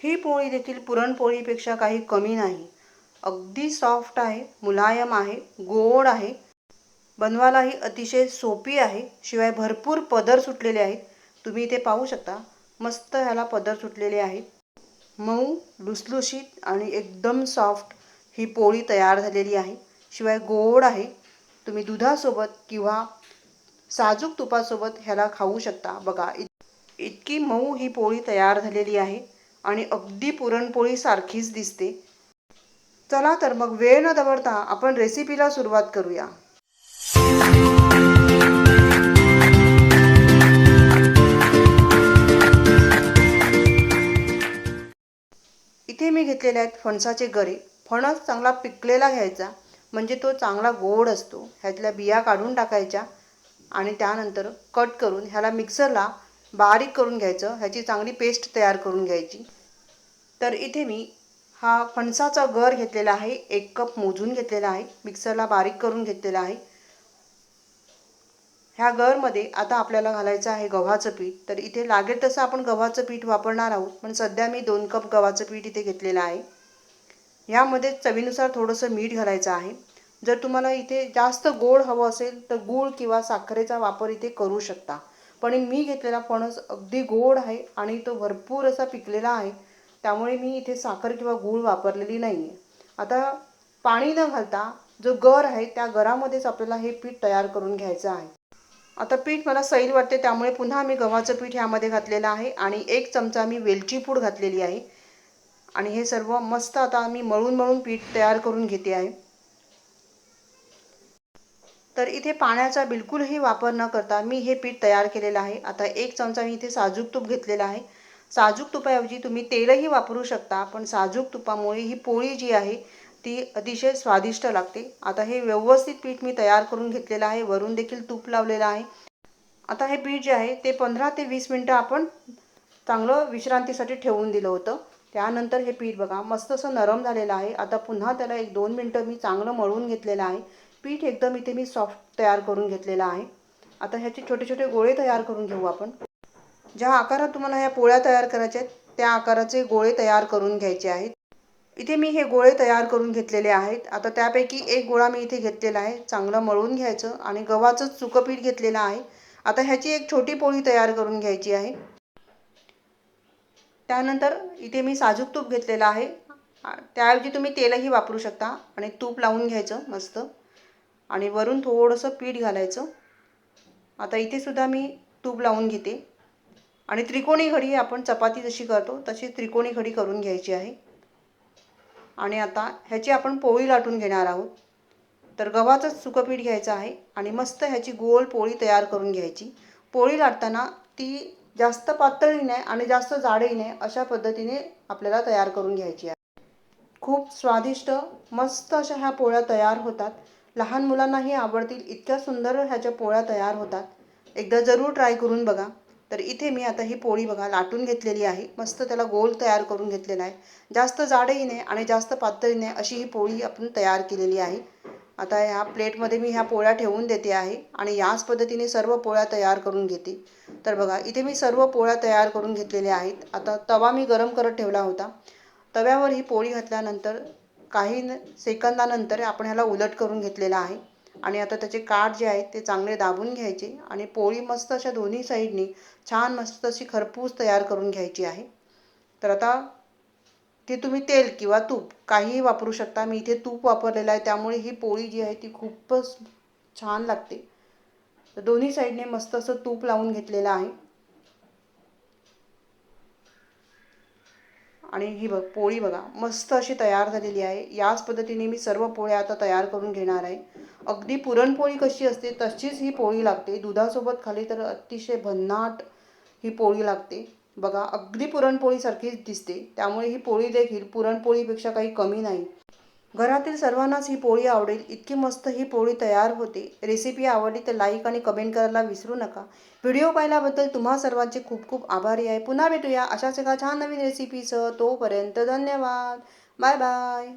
ही पोळी देखील पुरणपोळीपेक्षा काही कमी नाही. अगदी सॉफ्ट आहे, मुलायम आहे, गोड आहे, बनवायलाही अतिशय सोपी आहे. शिवाय भरपूर पदर सुटलेले आहेत. तुम्ही इथे पाहू शकता, मस्त ह्याला पदर सुटलेले आहेत. मऊ, लुसलुशीत आणि एकदम सॉफ्ट ही पोळी तयार झालेली आहे. शिवाय गोड आहे. तुम्ही दुधासोबत किंवा साजूक तुपासोबत ह्याला खाऊ शकता. बघा, इतकी मऊ ही पोळी तयार झालेली आहे आणि अगदी पुरणपोळी सारखीच दिसते. चला तर मग वेळ न दवडता आपण रेसिपीला सुरुवात करूया. इथे मी घेतलेले आहेत फणसाचे गरे. फणस चांगला पिकलेला घ्यायचा, म्हणजे तो चांगला गोड असतो. ह्यातल्या बिया काढून टाकायच्या आणि त्यानंतर कट करून ह्याला मिक्सरला बारीक करून घ्यायचं. ह्याची चांगली पेस्ट तयार करून घ्यायची. तर इथे मी हा फणसाचा गर घेतलेला आहे, 1 कप मोजून घेतलेला आहे, मिक्सरला बारीक करून घेतलेला आहे. ह्या गरमध्ये आता आपल्याला घालायचं आहे गव्हाचं पीठ. तर इथे लागेल तसं आपण गव्हाचं पीठ वापरणार आहोत, पण सध्या मी 2 कप गव्हाचं पीठ इथे घेतलेलं आहे. ह्यामध्ये चवीनुसार थोडंसं मीठ घालायचं आहे. जर तुम्हाला इथे जास्त गोड हवं असेल तर गूळ किंवा साखरेचा वापर इथे करू शकता. पण मी घेतलेला फणस अगदी गोड आहे आणि तो भरपूर असा पिकलेला आहे, त्यामुळे मी इथे साखर किंवा गूळ वापरलेली नाही आहे. आता पाणी न घालता जो गर आहे त्या गरामध्येच आपल्याला हे पीठ तयार करून घ्यायचं आहे. आता पीठ मला सैल वाटते, त्यामुळे पुन्हा मी गव्हाचं पीठ ह्यामध्ये घातलेलं आहे आणि 1 चमचा मी वेलची पूड घातलेली आहे. आणि हे सर्व मस्त आता मी मळून मळून पीठ तयार करून घेते आहे. तर इथे पाण्याचा बिलकुलही वापर न करता मी हे पीठ तयार केलेलं आहे. आता 1 चमचा मी इथे साजूक तूप घेतलेला आहे. साजूक तुपाऐवजी तुम्ही तेलही वापरू शकता, पण साजूक तुपामुळे ही पोळी जी आहे ती अतिशय स्वादिष्ट लागते. आता हे व्यवस्थित पीठ मी तयार करून घेतलेलं आहे. वरून देखील तूप लावलेलं आहे. आता हे पीठ जे आहे ते 15 ते 20 मिनटं आपण चांगलं विश्रांतीसाठी ठेवून दिलं होतं. त्यानंतर हे पीठ बघा मस्त असं नरम झालेलं आहे. आता पुन्हा त्याला 1-2 मिनटं मी चांगलं मळून घेतलेलं आहे. पीठ एकदम इथे मी सॉफ्ट तयार करून घेतलेलं आहे. आता ह्याचे छोटे छोटे गोळे तयार करून घेऊ आपण. ज्या आकारात तुम्हाला ह्या पोळ्या तयार करायच्या आहेत त्या आकाराचे गोळे तयार करून घ्यायचे आहेत. इथे मी हे गोळे तयार करून घेतलेले आहेत. आता त्यापैकी एक गोळा मी इथे घेतलेला आहे. चांगलं मळून घ्यायचं आणि गव्हाचं सुकं पीठ घेतलेलं आहे. आता ह्याची एक छोटी पोळी तयार करून घ्यायची आहे. त्यानंतर इथे मी साजूक तूप घेतलेलं आहे. त्याऐवजी तुम्ही तेलही वापरू शकता आणि तूप लावून घ्यायचं मस्त आणि वरून थोडंसं पीठ घालायचं. आता इथे सुद्धा मी तूप लावून घेते आणि त्रिकोणी घडी आपण चपाती जशी करतो तशी त्रिकोणी घडी करून घ्यायची आहे. आणि आता ह्याची आपण पोळी लाटून घेणार आहोत. तर गव्हाचं सुकं पीठ घ्यायचं आहे आणि मस्त ह्याची गोल पोळी तयार करून घ्यायची. पोळी लाटताना ती जास्त पातळही नाही आणि जास्त जाडही नाही, अशा पद्धतीने आपल्याला तयार करून घ्यायची आहे. खूप स्वादिष्ट मस्त अशा ह्या पोळ्या तयार होतात. लहान मुलांनाही आवडतील इतक्या सुंदर ह्याच्या पोळ्या तयार होतात. एकदा जरूर ट्राय करून बघा. तर इथे मी आता ही पोळी बघा लाटून घेतलेली आहे. मस्त त्याला गोल तयार करून घेतलेला आहे. जास्त जाडही नाही आणि जास्त पातळही नाही, अशी ही पोळी आपण तयार केलेली आहे. आता ह्या प्लेटमध्ये मी ह्या पोळ्या ठेवून देते आहे आणि याच पद्धतीने सर्व पोळ्या तयार करून घेते. तर बघा इथे मी सर्व पोळ्या तयार करून घेतलेल्या आहेत. आता तवा मी गरम करत ठेवला होता. तव्यावर ही पोळी घातल्यानंतर काही सेकंदानंतर आपण ह्याला उलट करून घेतलेला आहे आणि आता त्याचे काठ जे आहेत ते चांगले दाबून घ्यायचे आणि पोळी मस्त अशा दोन्ही साईडनी छान मस्त अशी खरपूस तयार करून घ्यायची आहे. तर आता ते तुम्ही तेल किंवा तूप काहीही वापरू शकता. मी इथे तूप वापरलेलं आहे, त्यामुळे ही पोळी जी आहे ती खूपच छान लागते. तर दोन्ही साईडने मस्त असं तूप लावून घेतलेलं आहे आणि ही पोळी बघा मस्त अशी तयार झालेली आहे. याच पद्धतीने मी सर्व पोळ्या आता तयार करून घेणार आहे. अगदी पुरणपोळी कशी असते तशीच ही पोळी लागते. दुधासोबत खाली तर अतिशय भन्नाट ही पोळी लागते. बघा अगदी पुरणपोळीसारखीच दिसते, त्यामुळे ही पोळी देखील पुरणपोळीपेक्षा काही कमी नाही. घरातील सर्वांनाच ही पोळी आवडेल इतकी मस्त ही पोळी तयार होते. रेसिपी आवडली तर लाईक आणि कमेंट करायला विसरू नका. व्हिडिओ पाहिल्याबद्दल तुम्हा सर्वांचे खूप खूप आभारी आहे. पुन्हा भेटूया अशाच एका छान नवीन रेसिपीसह. तोपर्यंत धन्यवाद. Bye bye.